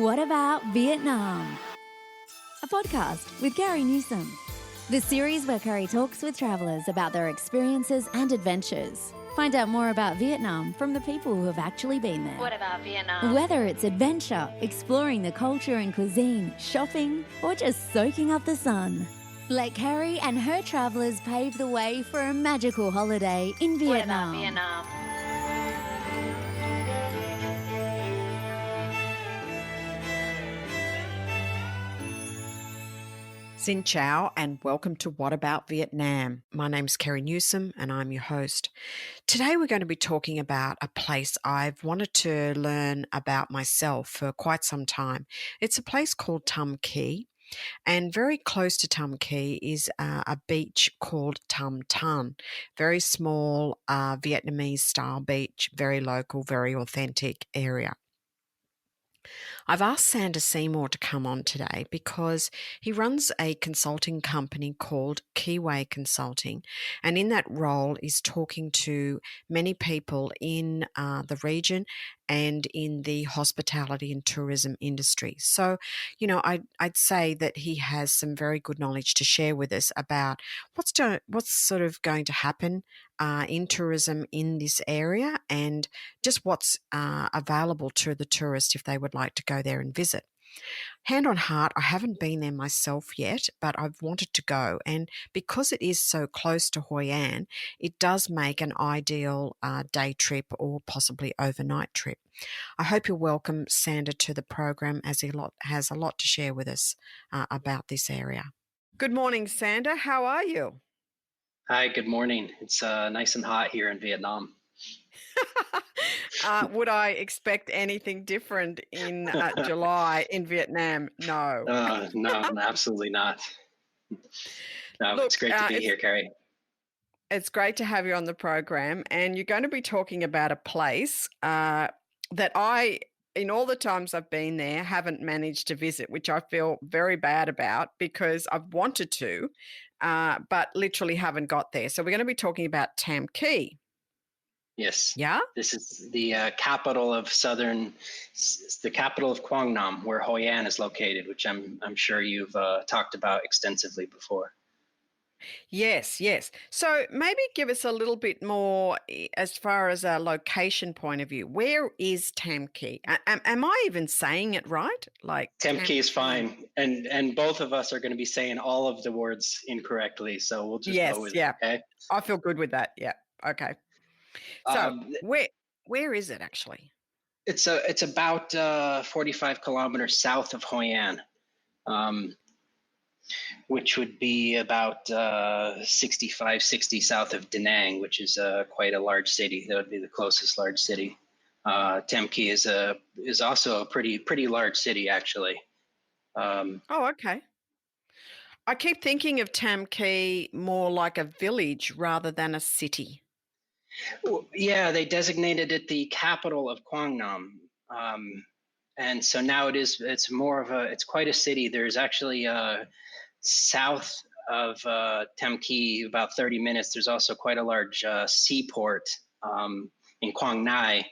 What About Vietnam? A podcast with Carrie Newsom. The series where Carrie talks with travellers about their experiences and adventures. Find out more about Vietnam from the people who have actually been there. What about Vietnam? Whether it's adventure, exploring the culture and cuisine, shopping, or just soaking up the sun. Let Carrie and her travellers pave the way for a magical holiday in Vietnam. What about Vietnam? Xin chào and welcome to What About Vietnam? My name's Carrie Newsom and I'm your host. Today we're going to be talking about a place I've wanted to learn about myself for quite some time. It's a place called Tam Ky, and very close to Tam Ky is a beach called Tam Thanh. Very small Vietnamese style beach, very local, very authentic area. I've asked Sander Seymour to come on today because he runs a consulting company called Keyway Consulting, and in that role is talking to many people in the region and in the hospitality and tourism industry. So, I'd say that he has some very good knowledge to share with us about what's sort of going to happen in tourism in this area and just what's available to the tourist if they would like to go there and visit. Hand on heart, I haven't been there myself yet, but I've wanted to go. And because it is so close to Hoi An, it does make an ideal day trip or possibly overnight trip. I hope you'll welcome Sander to the program as he has a lot to share with us about this area. Good morning, Sander. How are you? Hi, good morning. It's nice and hot here in Vietnam. Would I expect anything different in July in Vietnam? No. No, absolutely not. No, Look, it's great to be here, Carrie. It's great to have you on the program, and you're going to be talking about a place that I, in all the times I've been there, haven't managed to visit, which I feel very bad about because I've wanted to, but literally haven't got there. So we're going to be talking about Tam Ky. Yes. Yeah? This is the capital of the capital of Quang Nam, where Hoi An is located, which I'm sure you've talked about extensively before. Yes. So maybe give us a little bit more as far as a location point of view. Where is Tam Ky? Am I even saying it right? Tam Ky is fine, and both of us are going to be saying all of the words incorrectly, so we'll just go with it. Okay? I feel good with that. Yeah. Okay. So where is it actually? It's about 45 kilometers south of Hoi An. Which would be about 60 south of Da Nang, which is quite a large city. That would be the closest large city. Tam Ky is also a pretty large city, actually. Okay. I keep thinking of Tam Ky more like a village rather than a city. Yeah, they designated it the capital of Quang Nam. And so now it's quite a city. There's actually south of Tam Ky, about 30 minutes, there's also quite a large seaport in Quang Nam,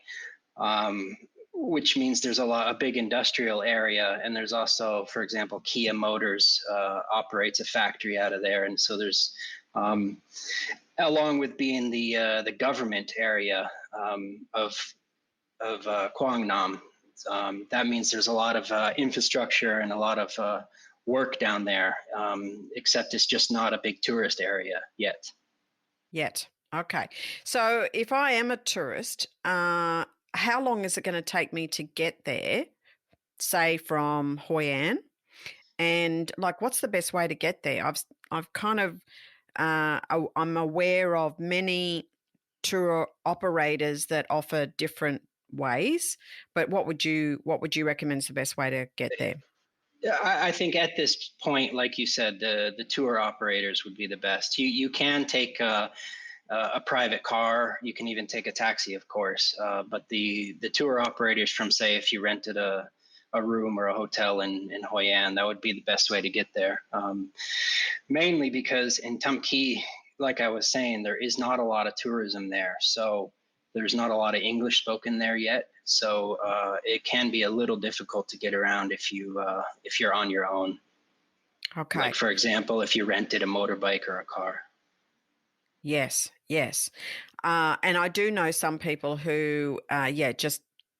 which means there's a big industrial area. And there's also, for example, Kia Motors operates a factory out of there. And so there's, along with being the government area of Quang Nam, that means there's a lot of infrastructure and a lot of work down there, except it's just not a big tourist area yet. Okay. So if I am a tourist, how long is it going to take me to get there, say from Hoi An? And what's the best way to get there? I've kind of, I'm aware of many tour operators that offer different ways, but what would you recommend is the best way to get there? I think at this point, like you said, the tour operators would be the best. You can take a private car. You can even take a taxi, of course. But the tour operators from, say, if you rented a room or a hotel in Hoi An, that would be the best way to get there. Mainly because in Tam Ky, like I was saying, there is not a lot of tourism there. So There's not a lot of English spoken there yet, so it can be a little difficult to get around if you're on your own. Okay. Like, for example, if you rented a motorbike or a car. Yes, yes. And I do know some people who,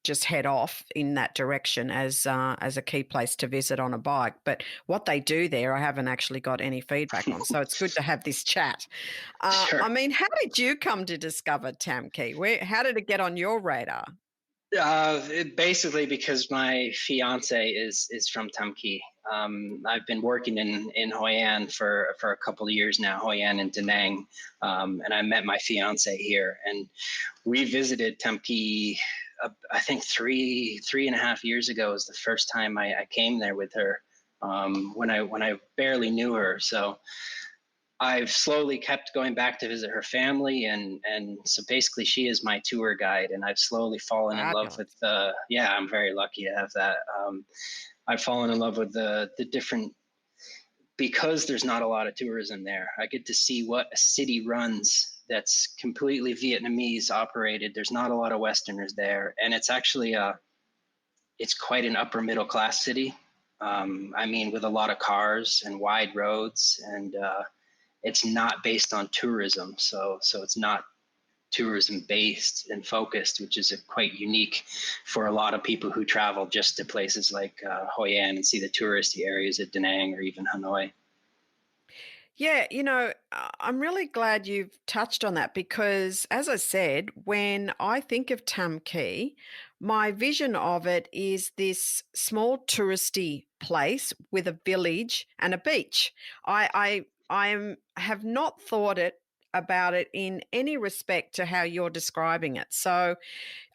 just head off in that direction as a key place to visit on a bike. But what they do there, I haven't actually got any feedback on. So it's good to have this chat. Sure. I mean, how did you come to discover Tam Ky? How did it get on your radar? Basically because my fiance is from Tam Ky. I've been working in Hoi An for a couple of years now, Hoi An and Da Nang, and I met my fiance here, and we visited Tam Ky. I think three and a half years ago was the first time I came there with her, when I barely knew her. So I've slowly kept going back to visit her family, and so basically she is my tour guide, and I've slowly fallen in love with I'm very lucky to have that. I've fallen in love with the different, because there's not a lot of tourism there. I get to see what a city runs that's completely Vietnamese operated. There's not a lot of Westerners there, and it's actually it's quite an upper middle class city. I mean, with a lot of cars and wide roads, and it's not based on tourism, so it's not tourism based and focused, which is quite unique for a lot of people who travel just to places like Hoi An and see the touristy areas at Da Nang or even Hanoi. Yeah, I'm really glad you've touched on that because, as I said, when I think of Tam Ky, my vision of it is this small touristy place with a village and a beach. I have not thought about it in any respect to how you're describing it. So,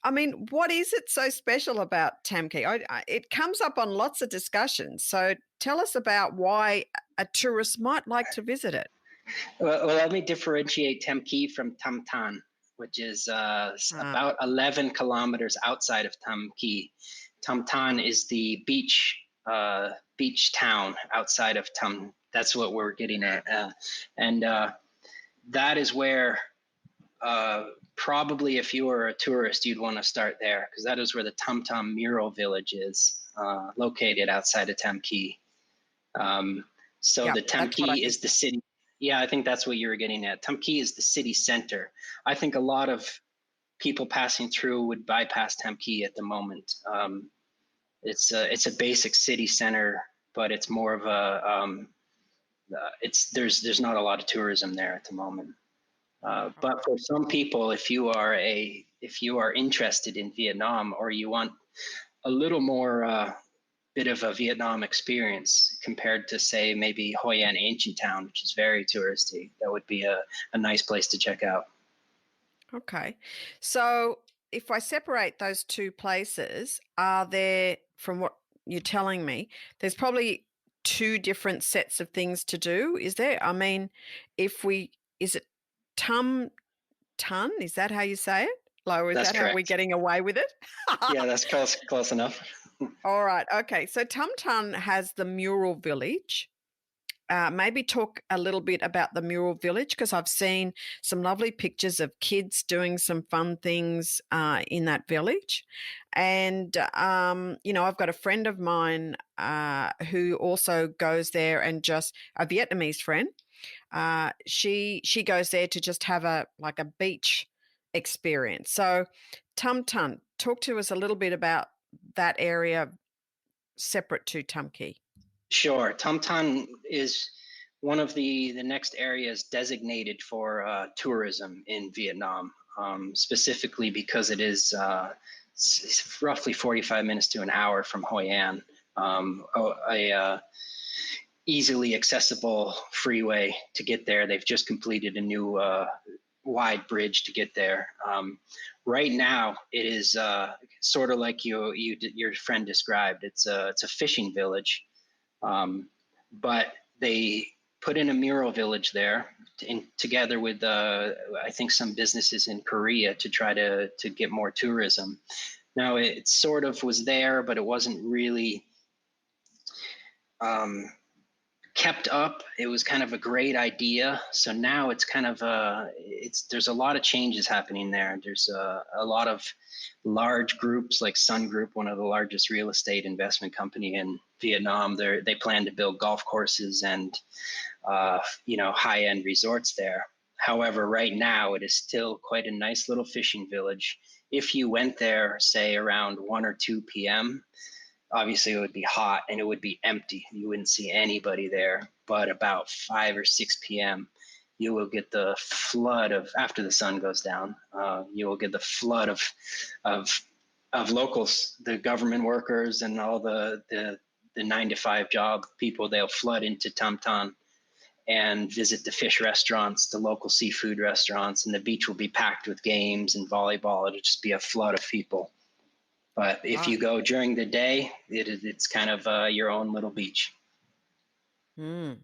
I mean, what is it so special about Tam Ky? It comes up on lots of discussions. So tell us about why a tourist might like to visit it. Well, let me differentiate Tam Ky from Tam Thanh, which is about 11 kilometers outside of Tam Ky. Tam Thanh is the beach town outside of Tam. That's what we're getting at, and that is where probably if you were a tourist, you'd want to start there, because that is where the Tam Tam mural village is, located outside of Tam Ky. So the Tam Ky is the city. Yeah, I think that's what you were getting at. Tam Ky is the city center. I think a lot of people passing through would bypass Tam Ky at the moment. It's a basic city center, but it's more of a there's not a lot of tourism there at the moment. But for some people, if you are interested in Vietnam, or you want a little more bit of a Vietnam experience compared to, say, maybe Hoi An Ancient Town, which is very touristy, that would be a nice place to check out. Okay. So if I separate those two places, are there, from what you're telling me, there's probably two different sets of things to do, is there? I mean, is it Tam Thanh? Is that how you say it? Or is That's that correct. how we're getting away with it? Yeah, that's close enough. All right. Okay. So Tam Thanh has the mural village. Maybe talk a little bit about the mural village, because I've seen some lovely pictures of kids doing some fun things in that village. And, I've got a friend of mine who also goes there, and just a Vietnamese friend. She goes there to just have a beach experience. So Tam Thanh, talk to us a little bit about that area separate to Tam Ky. Sure. Tam Thanh is one of the next areas designated for tourism in Vietnam, specifically because it is it's roughly 45 minutes to an hour from Hoi An, a easily accessible freeway to get there. They've just completed a new wide bridge to get there. Right now, it is sort of like your friend described. It's a fishing village. But they put in a mural village there together with, I think, some businesses in Korea to try to get more tourism. Now, it sort of was there, but it wasn't really kept up. It was kind of a great idea. So now it's kind of there's a lot of changes happening there. There's a lot of large groups like Sun Group, one of the largest real estate investment company in Vietnam. They plan to build golf courses and high-end resorts there. However, right now it is still quite a nice little fishing village. If you went there, say around 1 or 2 p.m., obviously it would be hot and it would be empty. You wouldn't see anybody there. But about 5 or 6 p.m., you will get the flood of, after the sun goes down, you will get the flood of locals, the government workers and all the 9-to-5 job people. They'll flood into Tam Thanh and visit the fish restaurants, the local seafood restaurants, and the beach will be packed with games and volleyball. It'll just be a flood of people. But if you go during the day, it's kind of your own little beach. Mm.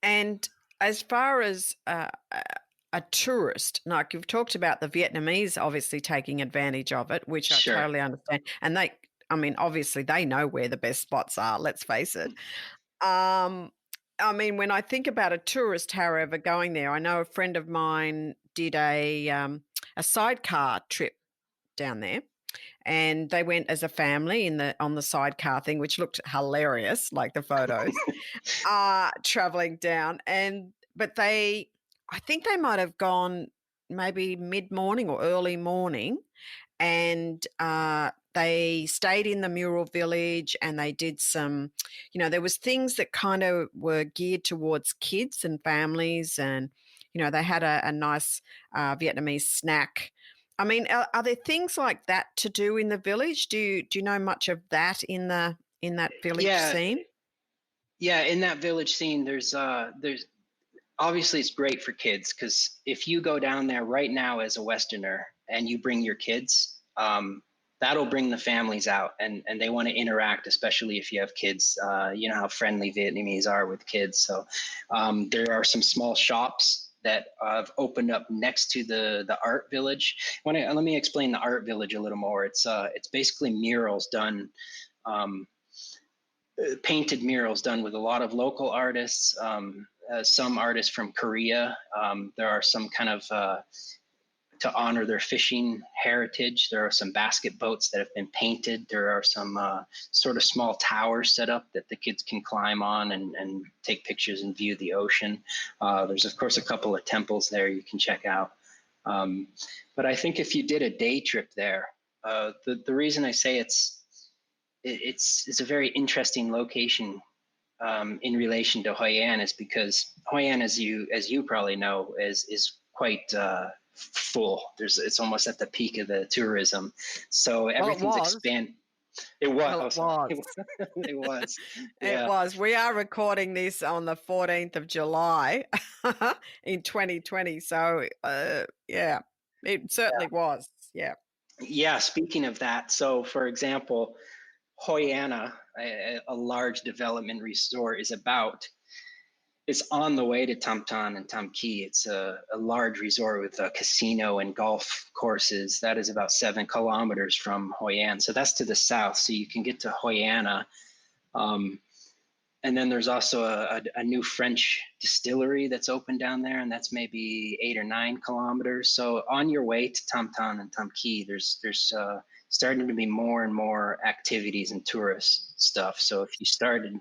And as far as a tourist, like you've talked about the Vietnamese obviously taking advantage of it, which I totally understand. And obviously they know where the best spots are, let's face it. When I think about a tourist, however, going there, I know a friend of mine did a sidecar trip down there, and they went as a family on the sidecar thing, which looked hilarious, like the photos, traveling down. But I think they might have gone maybe mid-morning or early morning, and they stayed in the mural village, and they did some, there was things that kind of were geared towards kids and families, and, they had a nice Vietnamese snack. Are there things like that to do in the village? Do you know much of that in that village scene? Yeah, in that village scene, there's obviously it's great for kids, because if you go down there right now as a Westerner and you bring your kids, that'll bring the families out, and they want to interact, especially if you have kids. You know how friendly Vietnamese are with kids. So there are some small shops that have opened up next to the art village. Let me explain the art village a little more. It's basically murals done, painted murals done with a lot of local artists, some artists from Korea. There are some kind of to honor their fishing heritage. There are some basket boats that have been painted. There are some sort of small towers set up that the kids can climb on and take pictures and view the ocean. There's, of course, a couple of temples there you can check out. But I think if you did a day trip there, the reason I say it's a very interesting location in relation to Hoi An is because Hoi An, as you probably know, is quite full. It's almost at the peak of the tourism, so everything's expanded. It was. It was. Yeah. It was. We are recording this on the 14th of July in 2020. So yeah, it certainly was. Yeah. Yeah. Speaking of that, so for example, Hoi An, a large development resort, it's on the way to Tam Thanh and Tam Ky. It's a large resort with a casino and golf courses. That is about 7 kilometers from Hoi An. So that's to the south. So you can get to Hoi An. And then there's also a new French distillery that's open down there, and that's maybe 8 or 9 kilometers. So on your way to Tam Thanh and Tam Ky, there's starting to be more and more activities and tourist stuff. So if you started,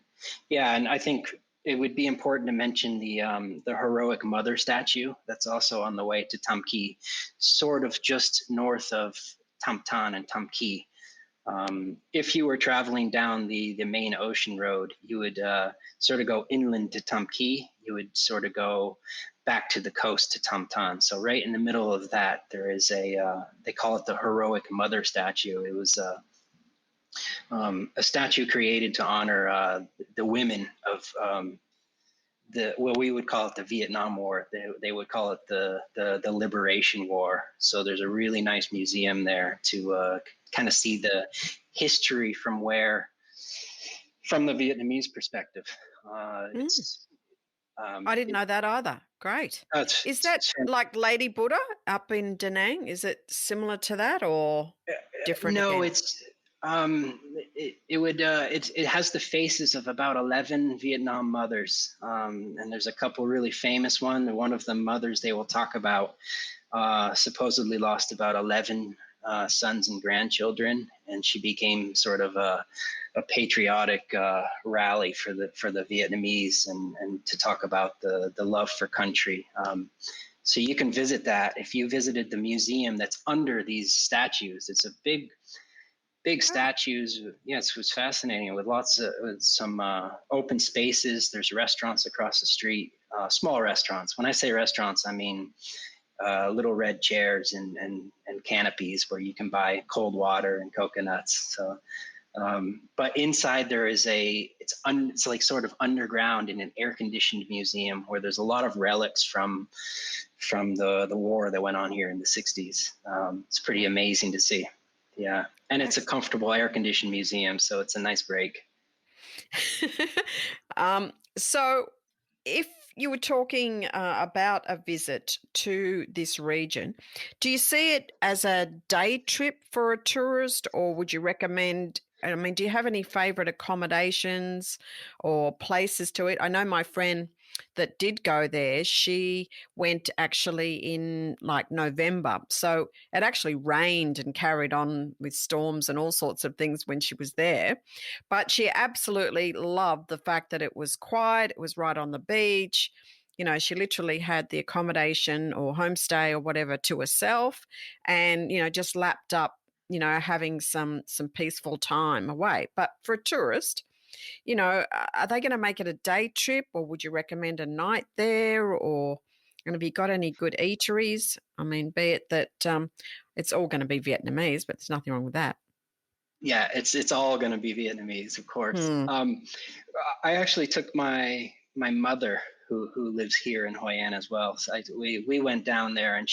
and I think it would be important to mention the heroic mother statue that's also on the way to Tam Ky, sort of just north of Tam Thanh and Tam Ky. If you were traveling down the main ocean road, you would sort of go inland to Tam Ky. You would sort of go back to the coast to Tam Thanh. So right in the middle of that, there is they call it the heroic mother statue. It was a statue created to honor the women of we would call it the Vietnam War. They would call it the Liberation War. So there's a really nice museum there to kind of see the history from the Vietnamese perspective. I didn't know that either. Great. Is that like Lady Buddha up in Da Nang? Is it similar to that or different? No, again? it has the faces of about 11 Vietnam mothers, and there's a couple really famous one of the mothers they will talk about supposedly lost about 11 sons and grandchildren, and she became sort of a patriotic rally for the Vietnamese, and to talk about the love for country. So you can visit that. If you visited the museum that's under these statues, it's a big statues. Yes, it was fascinating with lots of some open spaces. There's restaurants across the street, small restaurants. When I say restaurants, I mean little red chairs and canopies where you can buy cold water and coconuts. So, but inside there is it's like sort of underground in an air-conditioned museum where there's a lot of relics from the war that went on here in the 60s. It's pretty amazing to see. Yeah. And it's a comfortable air-conditioned museum, so it's a nice break. So if you were talking about a visit to this region, do you see it as a day trip for a tourist, or would you recommend, I mean, do you have any favorite accommodations or places to it? I know my friend that did go there, she went actually in like November. So it actually rained and carried on with storms and all sorts of things when she was there. But she absolutely loved the fact that it was quiet. It was right on the beach. You know, she literally had the accommodation or homestay or whatever to herself, and, you know, just lapped up, you know, having some peaceful time away. But for a tourist, you know, are they going to make it a day trip, or would you recommend a night there? Or, and have you got any good eateries? I mean, be it that it's all going to be Vietnamese, but there's nothing wrong with that. Yeah, it's all going to be Vietnamese, of course. I actually took my mother, who lives here in Hoi An as well. So we went down there, and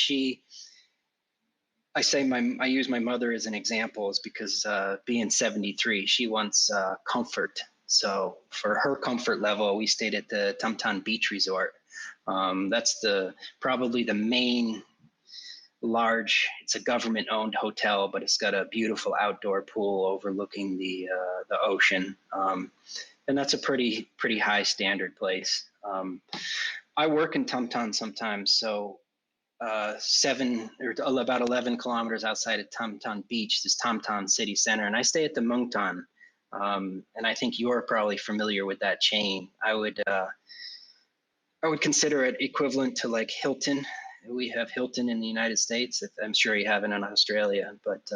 I use my mother as an example, is because being 73, she wants comfort. So for her comfort level, we stayed at the Tam Thanh Beach Resort. That's probably the main large, it's a government owned hotel, but it's got a beautiful outdoor pool overlooking the ocean. And that's a pretty high standard place. I work in Tam Thanh sometimes, so about 11 kilometers outside of Tam Thanh Beach, this Tam Thanh city center, and I stay at the Mung Tan. And I think you're probably familiar with that chain. I would consider it equivalent to like Hilton. We have Hilton in the United States. I'm sure you have it in Australia, but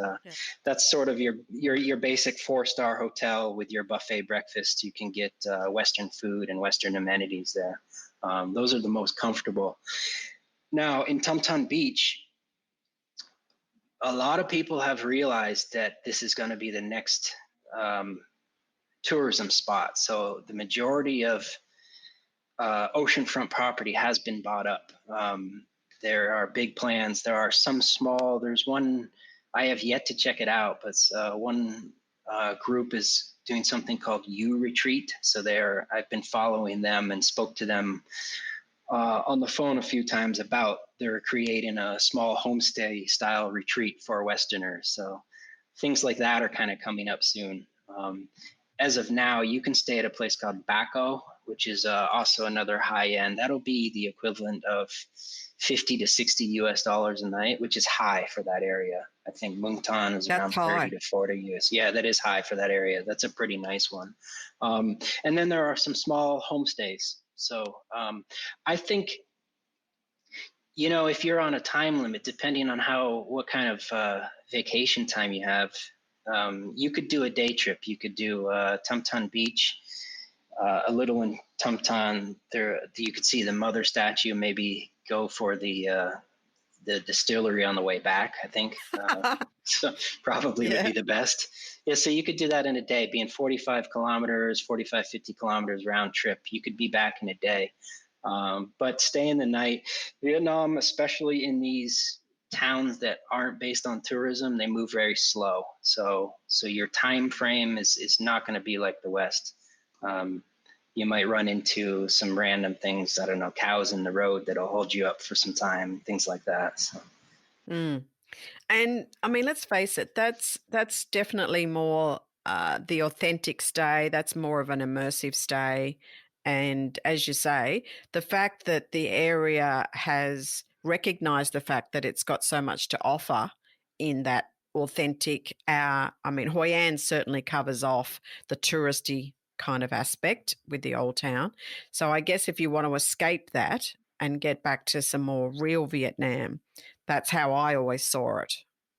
that's sort of your basic 4-star hotel with your buffet breakfast. You can get Western food and Western amenities there. Those are the most comfortable. Now in Tam Thanh Beach, a lot of people have realized that this is going to be the next tourism spot. So the majority of oceanfront property has been bought up. There are big plans. There are some small. There's one, I have yet to check it out, but one group is doing something called U Retreat. So I've been following them and spoke to them on the phone a few times about they're creating a small homestay style retreat for Westerners. So things like that are kind of coming up soon. As of now, you can stay at a place called Baco, which is also another high end. That'll be the equivalent of $50 to $60 a night, which is high for that area. I think Mung Tan is around 30 to 40 US. Yeah, that is high for that area. That's a pretty nice one. And then there are some small homestays. So I think, you know, if you're on a time limit, depending on what kind of vacation time you have, you could do a day trip. You could do Tam Thanh Beach, a little in Tam Thanh. There, you could see the mother statue. Maybe go for the distillery on the way back, I think. So probably would be the best. Yeah, so you could do that in a day, being 45 kilometers, 45, 50 kilometers round trip. You could be back in a day. But stay in the night. Vietnam, especially in these towns that aren't based on tourism, they move very slow. So your time frame is not going to be like the West. You might run into some random things, I don't know, cows in the road that'll hold you up for some time, things like that. So. And I mean, let's face it, that's definitely more the authentic stay, that's more of an immersive stay. And as you say, the fact that the area has recognized the fact that it's got so much to offer in that authentic, Hoi An certainly covers off the touristy kind of aspect with the old town. So I guess if you want to escape that and get back to some more real Vietnam, that's how I always saw it.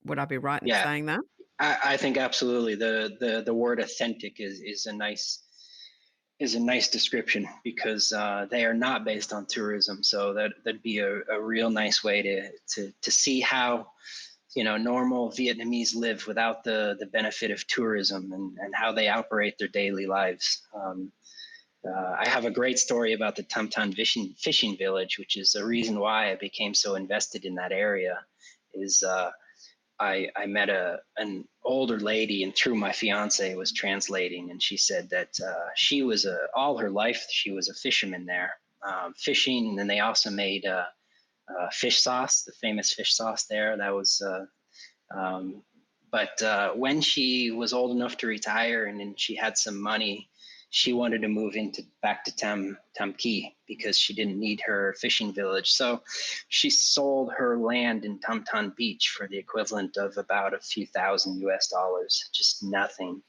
Would I be right in Yeah, saying that? I think absolutely. The word authentic is a nice description because they are not based on tourism. So that'd be a real nice way to see how normal Vietnamese live without the benefit of tourism and how they operate their daily lives. I have a great story about the Tam Thanh fishing village, which is the reason why I became so invested in that area. Is I met an older lady, and through my fiance was translating, and she said that she was all her life she was a fisherman there, fishing, and then they also made fish sauce, the famous fish sauce there. That was, but when she was old enough to retire and then she had some money, she wanted to move back to Tam Ky because she didn't need her fishing village. So she sold her land in Tam Thanh Beach for the equivalent of about a few thousand US dollars, just nothing.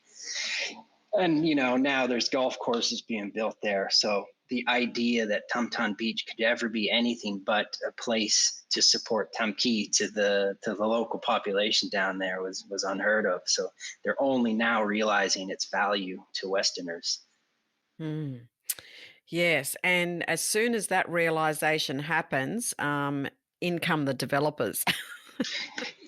And now there's golf courses being built there. So the idea that Tam Thanh Beach could ever be anything but a place to support Tam Ky to the local population down there was unheard of. So they're only now realizing its value to Westerners. Mm. Yes, and as soon as that realization happens, in come the developers.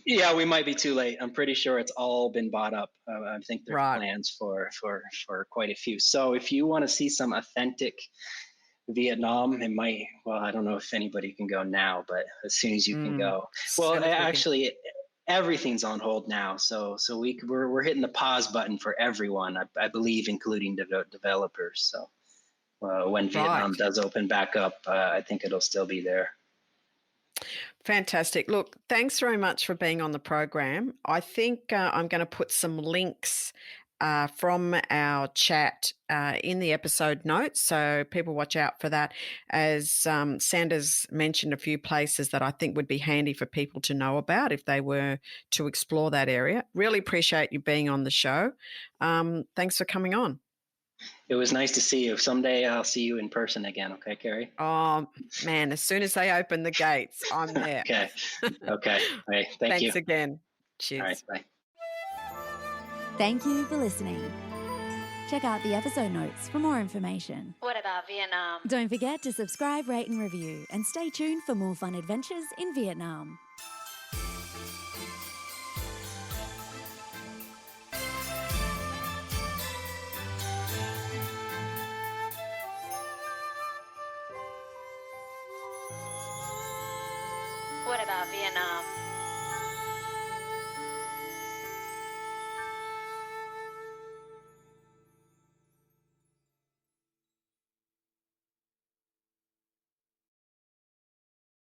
Yeah, we might be too late. I'm pretty sure it's all been bought up. I think there's Right. plans for quite a few. So if you want to see some authentic Vietnam, I don't know if anybody can go now, but as soon as you can go. Well, actually, everything's on hold now. So we're hitting the pause button for everyone, I believe, including developers. So when Vietnam does open back up, I think it'll still be there. Fantastic. Look, thanks very much for being on the program. I think I'm going to put some links from our chat in the episode notes, so people watch out for that. As Sanders mentioned a few places that I think would be handy for people to know about if they were to explore that area. Really appreciate you being on the show. Thanks for coming on. It was nice to see you. Someday I'll see you in person again. Okay, Carrie? Oh, man, as soon as they open the gates, I'm there. Okay. Okay. All right. Thank you. Thanks again. Cheers. All right. Bye. Thank you for listening. Check out the episode notes for more information. What about Vietnam? Don't forget to subscribe, rate and review, and stay tuned for more fun adventures in Vietnam. What about Vietnam?